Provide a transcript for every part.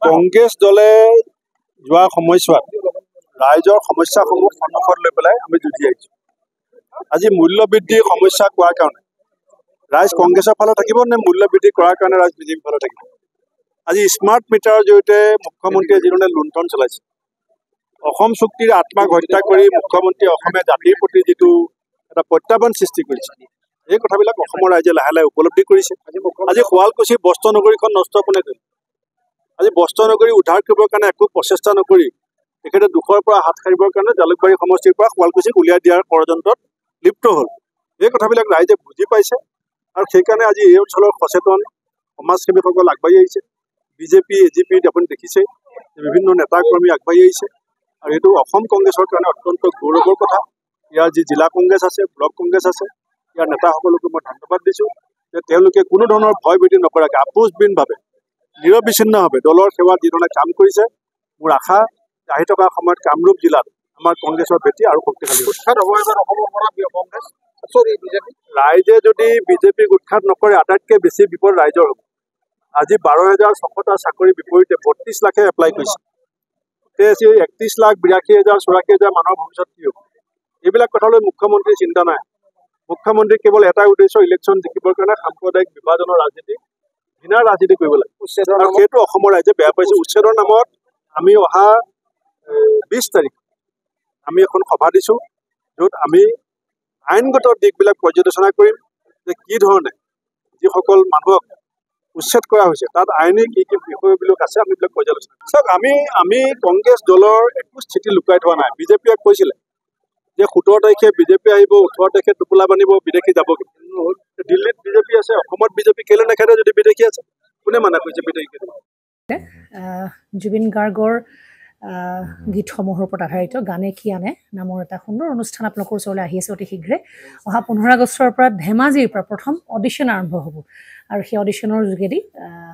কংগ্ৰেছ দলে যোৱা সময়ছোৱাত ৰাইজৰ সমস্যাসমূহ সন্মুখত লৈ পেলাই আমি যুঁজি আহিছোঁ। আজি মূল্য বৃদ্ধিৰ সমস্যা কোৱাৰ কাৰণে ৰাইজ কংগ্ৰেছৰ ফালে থাকিব নে মূল্য বৃদ্ধি কৰাৰ কাৰণে ৰাইজ বিজেপিৰ ফালে থাকিব? আজি স্মাৰ্ট মিটাৰৰ জৰিয়তে মুখ্যমন্ত্ৰীয়ে যিধৰণে লুণ্ঠন চলাইছে, অসম চুক্তিৰ আত্মাক হত্যা কৰি মুখ্যমন্ত্ৰীয়ে অসমীয়া জাতিৰ প্ৰতি যিটো এটা প্ৰত্যাহ্বান সৃষ্টি কৰিছে, এই কথাবিলাক অসমৰ ৰাইজে লাহে লাহে উপলব্ধি কৰিছে। আজি শুৱালকুছিৰ বস্ত্ৰ নগৰীখন নষ্ট কোনে কৰিলে? আজি বস্ত্ৰ নগৰী উদ্ধাৰ কৰিবৰ কাৰণে একো প্ৰচেষ্টা নকৰি তেখেতে দুখৰ পৰা হাত সাৰিবৰ কাৰণে জালুকবাৰী সমষ্টিৰ পৰা শুৱালকুছিক উলিয়াই দিয়াৰ ষড়যন্ত্ৰত লিপ্ত হ'ল। এই কথাবিলাক ৰাইজে বুজি পাইছে আৰু সেইকাৰণে আজি এই অঞ্চলৰ সচেতন সমাজসেৱীসকল আগবাঢ়ি আহিছে। বিজেপি এজিপি আপুনি দেখিছে বিভিন্ন নেতা কৰ্মী আগবাঢ়ি আহিছে আৰু এইটো অসম কংগ্ৰেছৰ কাৰণে অত্যন্ত গৌৰৱৰ কথা। ইয়াৰ যি জিলা কংগ্ৰেছ আছে, ব্লক কংগ্ৰেছ আছে, ইয়াৰ নেতাসকলকো মই ধন্যবাদ দিছোঁ যে তেওঁলোকে কোনো ধৰণৰ ভয় ভীতি নকৰাকৈ আপোচবিনভাৱে নিৰবিচ্ছিন্নভাৱে দলৰ সেৱাত যিধৰণে কাম কৰিছে। মোৰ আশা আহি থকা সময়ত কামৰূপ জিলাত আমাৰ কংগ্ৰেছৰ ভেটি আৰু শক্তিশালী ৰাইজে যদি বিজেপিক উৎখাত নকৰে আটাইতকৈ বেছি বিপদ ৰাইজৰ হ'ব। আজি 12,600টা চাকৰিৰ বিপৰীতে 32 লাখে এপ্লাই কৰিছে। 31 লাখ 82,000 84,000 মানুহৰ ভৱিষ্যত কি হ'ব? এইবিলাক কথালৈ মুখ্যমন্ত্ৰীৰ চিন্তা নাই। মুখ্যমন্ত্ৰী কেৱল এটাই উদ্দেশ্য, ইলেকশ্যন জিকিবৰ কাৰণে সাম্প্ৰদায়িক বিভাজনৰ ৰাজনীতি, ঘৃণাৰ ৰাজনীতি কৰিব লাগে আৰু সেইটো অসমৰ ৰাইজে বেয়া পাইছে। উচ্ছেদৰ নামত আমি অহা 20 তাৰিখ আমি এখন সভা দিছোঁ, য'ত আমি আইনগত দিশবিলাক পৰ্যালোচনা কৰিম যে কি ধৰণে যিসকল মানুহক উচ্ছেদ কৰা হৈছে তাত আইনী কি কি বিষয়বিলাক আছে আমি এইবিলাক পৰ্যালোচনা কৰিম। আমি কংগ্ৰেছ দলৰ একো স্থিতি লুকাই থোৱা নাই। বিজেপিয়ে কৈছিলে যে 17 তাৰিখে বিজেপি আহিব, 18 তাৰিখে টোপোলা বান্ধিব, বিদেশী যাবগৈ। দিল্লীত বিজেপি আছে, অসমত বিজেপি কেলে নেখেদে যদি বিদেশী আছে? কোনে মানা কৰিছে বিদেশী? জুবিন গাৰ্গৰ গীতসমূহৰ ওপৰত আধাৰিত গানে কি আনে নামৰ এটা সুন্দৰ অনুষ্ঠান আপোনালোকৰ ওচৰলৈ আহি আছে অতি শীঘ্ৰে। অহা 15 আগষ্টৰ পৰা ধেমাজিৰ পৰা প্ৰথম অডিশ্যন আৰম্ভ হ'ব আৰু সেই অডিশ্যনৰ যোগেদি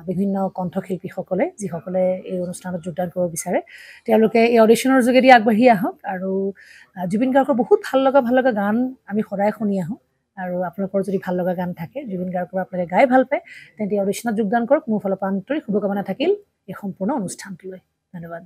বিভিন্ন কণ্ঠশিল্পীসকলে যিসকলে এই অনুষ্ঠানত যোগদান কৰিব বিচাৰে তেওঁলোকে এই অডিশ্যনৰ যোগেদি আগবাঢ়ি আহক আৰু জুবিন গাৰ্গৰ বহুত ভাল লগা গান আমি সদায় শুনি আহোঁ আৰু আপোনালোকৰ যদি ভাল লগা গান থাকে জুবিন গাৰ্গৰ আপোনালোকে গাই ভাল পায় তেন্তে অডিশ্যনত যোগদান কৰক। মোৰ ফালৰ পৰা আন্তৰিক শুভকামনা থাকিল এই সম্পূৰ্ণ অনুষ্ঠানটোলৈ। ধন্যবাদ।